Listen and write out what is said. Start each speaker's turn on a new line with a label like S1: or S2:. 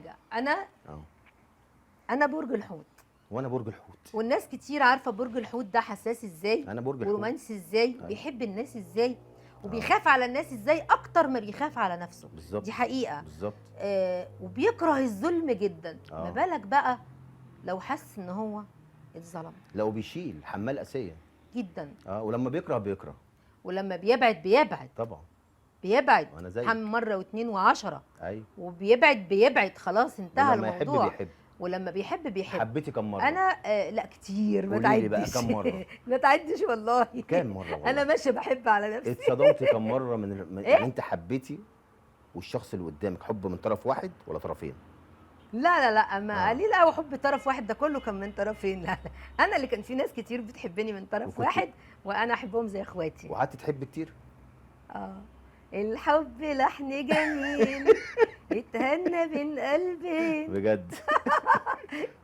S1: حاجه، انا
S2: اه
S1: انا برج الحوت،
S2: وانا برج الحوت.
S1: والناس كتير عارفه برج الحوت ده حساس ازاي،
S2: انا برج الحوت.
S1: ورومانسي ازاي،
S2: أيوة.
S1: بيحب الناس ازاي، وبيخاف على الناس ازاي اكتر ما بيخاف على نفسه.
S2: بالظبط
S1: دي حقيقه.
S2: بالظبط.
S1: وبيكره الظلم جدا. ما
S2: آه.
S1: بالك بقى لو حس ان هو اتظلم
S2: لو بيشيل حمال اسيه.
S1: جدا.
S2: ولما بيكره
S1: ولما بيبعد
S2: طبعا.
S1: بيبعد
S2: وانا زيك.
S1: مره واتنين وعشرة.
S2: ايوه.
S1: وبيبعد خلاص انتهى
S2: ولما يحب
S1: الموضوع.
S2: بيحب.
S1: ولما بيحب
S2: حبيتي كم مره؟
S1: انا لا كتير، ما
S2: قولي لي بقى
S1: تعدش.
S2: كم مرة؟
S1: ما تعدش والله.
S2: كام مره والله؟
S1: انا ماشيه بحب على نفسي.
S2: اتصدمتي كم مره من
S1: إيه؟
S2: يعني انت حبيتي والشخص اللي قدامك حب من طرف واحد ولا طرفين؟
S1: لا لا لا، ما
S2: آه.
S1: قليل قوي حب طرف واحد، ده كله كان من طرفين. لا لا، انا اللي كان في ناس كتير بتحبني من طرف
S2: وكنت-
S1: واحد، وانا احبهم زي اخواتي.
S2: وقعدت تحب كتير؟
S1: الحب لحن جميل اتهنى بين قلبين.
S2: بجد؟